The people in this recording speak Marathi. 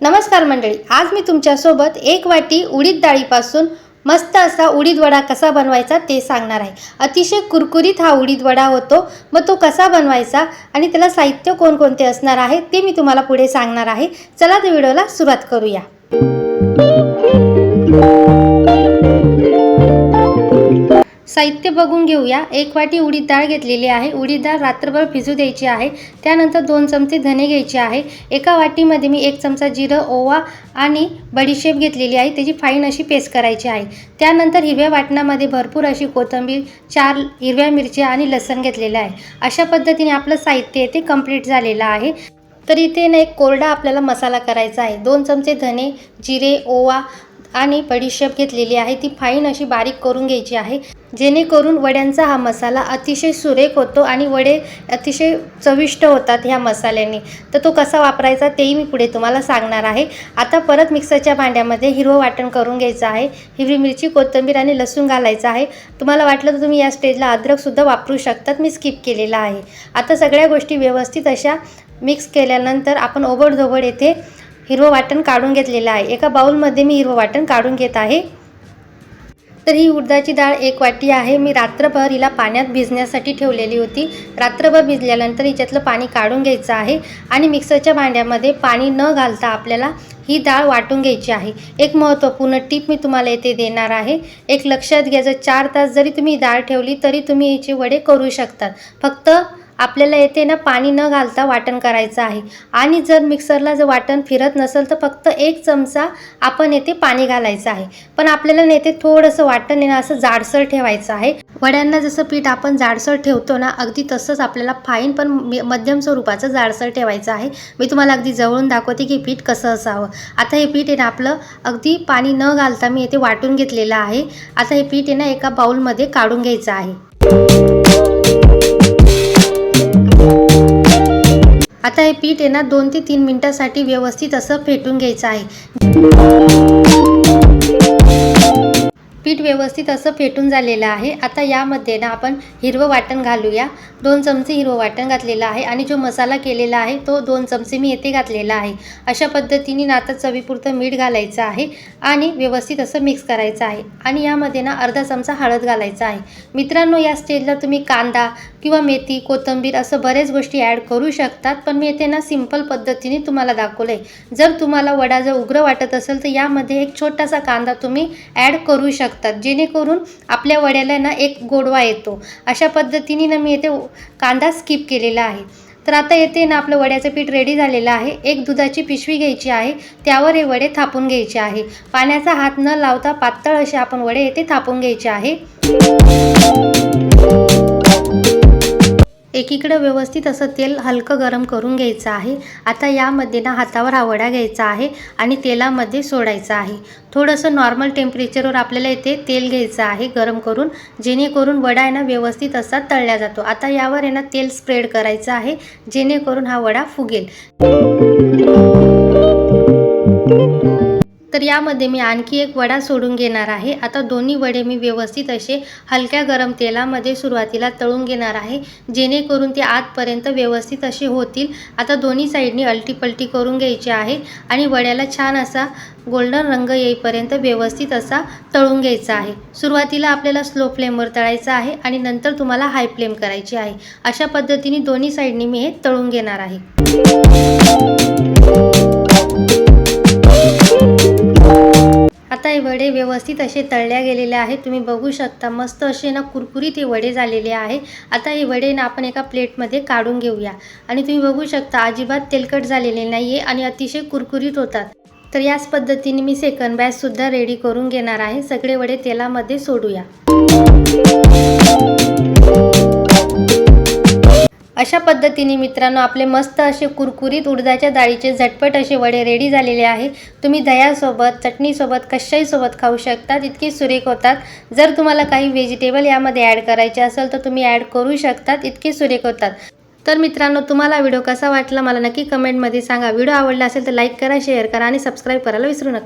नमस्कार मंडळी, आज मी तुमच्यासोबत एक वाटी उडीद डाळीपासून मस्त असा उडीद वडा कसा बनवायचा ते सांगणार आहे। अतिशय कुरकुरीत हा उडीद वडा होतो। मग तो कसा बनवायचा आणि त्याला साहित्य कोणकोणते असणार आहे ते मी तुम्हाला पुढे सांगणार आहे। चला तर व्हिडिओला सुरुवात करूया। साहित्य बघून घेऊया। एक वाटी उडीद डाळ घेतलेली आहे। उडीद डाळ रात्रभर भिजू द्यायची आहे। त्यानंतर 2 चमचे धने घ्यायचे आहे। एका वाटीमध्ये मी 1 चमचा जिरं, ओवा आणि बडीशेप घेतलेली आहे। त्याची फाईन अशी पेस्ट करायची आहे। त्यानंतर हिरव्या वाटणामध्ये भरपूर अशी कोथिंबीर, 4 हिरव्या मिरच्या आणि लसूण घेतलेला आहे। अशा पद्धतीने आपलं साहित्य इथे कंप्लीट झालेलं आहे। तर इथे ना एक कोरडा आपल्याला मसाला करायचा आहे। 2 चमचे धने, जिरे, ओवा आणि बडीशेप घेतलेली आहे। ती फाईन अशी बारीक करून घ्यायची आहे, जेणेकरून वड्यांचा हा मसाला अतिशय सुरेख होतो आणि वडे अतिशय चविष्ट होतात ह्या मसाल्याने। तर तो कसा वापरायचा तेही मी पुढे तुम्हाला सांगणार आहे। आता परत मिक्सरच्या भांड्यामध्ये हिरवं वाटण करून घ्यायचं आहे। हिरवी मिरची, कोथिंबीर आणि लसूण घालायचं आहे। तुम्हाला वाटलं तर तुम्ही या स्टेजला अद्रक सुद्धा वापरू शकतात, मी स्किप केलेला आहे। आता सगळ्या गोष्टी व्यवस्थित अशा मिक्स केल्यानंतर आपण ओबडधोबड येथे हिरवं वाटण काढून घेतलेलं आहे। एका बाउलमध्ये मी हिरवं वाटण काढून घेत आहे। तर ही उडदाची डाळ 1 वाटी आहे। मी रात्रभर हिला पाण्यात भिजण्यासाठी ठेवलेली होती। रात्रभर भिजल्यानंतर हिच्यातलं पाणी काढून घ्यायचं आहे आणि मिक्सरच्या भांड्यामध्ये पाणी न घालता आपल्याला ही डाळ वाटून घ्यायची आहे। एक महत्त्वपूर्ण टिप मी तुम्हाला येथे देणार आहे। एक लक्षात घ्यायचं, 4 तास जरी तुम्ही डाळ ठेवली तरी तुम्ही याचे वडे करू शकतात। फक्त आपल्याला येथे ना पाणी न घालता वाटण करायचं आहे। आणि जर मिक्सरला जर वाटण फिरत नसेल तर फक्त 1 चमचा आपण येथे पाणी घालायचं आहे। पण आपल्याला येथे थोडंसं वाटण आहे ना असं जाडसर ठेवायचं आहे। वड्यांना जसं पीठ आपण जाडसर ठेवतो ना, अगदी तसंच आपल्याला फाईन पण मध्यम स्वरूपाचं जाडसर ठेवायचं आहे। मी तुम्हाला अगदी जवळून दाखवते की पीठ कसं असावं। आता हे पीठ आहे ना आपलं अगदी पाणी न घालता मी येथे वाटून घेतलेलं आहे। आता हे पीठ आहे ना एका बाउलमध्ये काढून घ्यायचं आहे। आता हे पीठ आहे ना 2 ते 3 मिनिटांसाठी व्यवस्थित असं फेटून घ्यायचं आहे। पीठ व्यवस्थित असं फेटून झालेलं आहे। आता यामध्ये ना आपण हिरवं वाटण घालूया। 2 चमचे हिरवं वाटण घातलेलं आहे आणि जो मसाला केलेला आहे तो 2 चमचे मी येथे घातलेला आहे। अशा पद्धतीने ना आता चवीपुरतं मीठ घालायचं आहे आणि व्यवस्थित असं मिक्स करायचं आहे। आणि यामध्ये ना अर्धा चमचा हळद घालायचा आहे। मित्रांनो, या स्टेजला तुम्ही कांदा किंवा मेथी, कोथिंबीर असं बरेच गोष्टी ॲड करू शकतात, पण मी येथे ना सिंपल पद्धतीने तुम्हाला दाखवलंय। जर तुम्हाला वडा जर उग्र वाटत असेल तर यामध्ये एक छोटासा कांदा तुम्ही ॲड करू शकतात, जेणेकरून आपल्या वड्याला ना एक गोडवा येतो। अशा पद्धतीने ना मी येथे कांदा स्किप केलेला आहे। तर आता येथे ना आपलं वड्याचं पीठ रेडी झालेलं आहे। एक दुधाची पिशवी घ्यायची आहे, त्यावर हे वडे थापून घ्यायचे आहे। पाण्याचा हात न लावता पातळ असे आपण वडे येथे थापून घ्यायचे आहे। एकीकडे व्यवस्थित असं तेल हलकं गरम करून घ्यायचं आहे। आता यामध्ये ना हातावर हा वडा घ्यायचा आहे आणि तेलामध्ये सोडायचा आहे। थोडंसं नॉर्मल टेम्परेचरवर आपल्याला इथे तेल घ्यायचं आहे गरम करून, जेणेकरून वडा आहे ना व्यवस्थित असा तळला जातो। आता यावर आहे ना तेल स्प्रेड करायचं आहे, जेणेकरून हा वडा फुगेल। तर यामध्ये मी आणखी एक वडा सोडून घेणार आहे। आता दोन्ही वडे मी व्यवस्थित असे हलक्या गरम तेलामध्ये सुरुवातीला तळून घेणार आहे, जेणेकरून ते आतपर्यंत व्यवस्थित असे होतील। आता दोन्ही साईडनी अलटी-पलटी करून घ्यायची आहे आणि वड्याला छान असा गोल्डन रंग येईपर्यंत व्यवस्थित असा तळून घ्यायचा आहे। सुरुवातीला आपल्याला स्लो फ्लेमवर तळायचं आहे आणि नंतर तुम्हाला हाय फ्लेम करायची आहे। अशा पद्धतीने दोन्ही साईडनी मी हे तळून घेणार आहे। आता हे वडे व्यवस्थित असे तळल्या गेलेले आहेत। तुम्ही बघू शकता मस्त असे ना कुरकुरीत हे वडे झालेले आहे। आता हे वडे ना आपण एका प्लेटमध्ये काढून घेऊया आणि तुम्ही बघू शकता अजिबात तेलकट झालेले नाहीये आणि अतिशय कुरकुरीत होतात। तर याच पद्धतीने मी सेकंड बॅच सुद्धा रेडी करून घेणार आहे। सगळे वडे तेलामध्ये सोडूया। अशा पद्धतीने मित्रांनो आपले मस्त असे कुरकुरीत उडदाच्या डाळीचे झटपट असे वडे रेडी झालेले आहे। तुम्ही दह्यासोबत, चटणीसोबत, कशाहीसोबत खाऊ शकतात, इतके सुरेख होतात। जर तुम्हाला काही व्हेजिटेबल यामध्ये ॲड करायचे असेल तर तुम्ही ॲड करू शकतात, इतके सुरेख होतात। तर मित्रांनो, तुम्हाला व्हिडिओ कसा वाटला मला नक्की कमेंटमध्ये सांगा। व्हिडिओ आवडला असेल तर लाईक करा, शेअर करा आणि सबस्क्राईब करायला विसरू नका।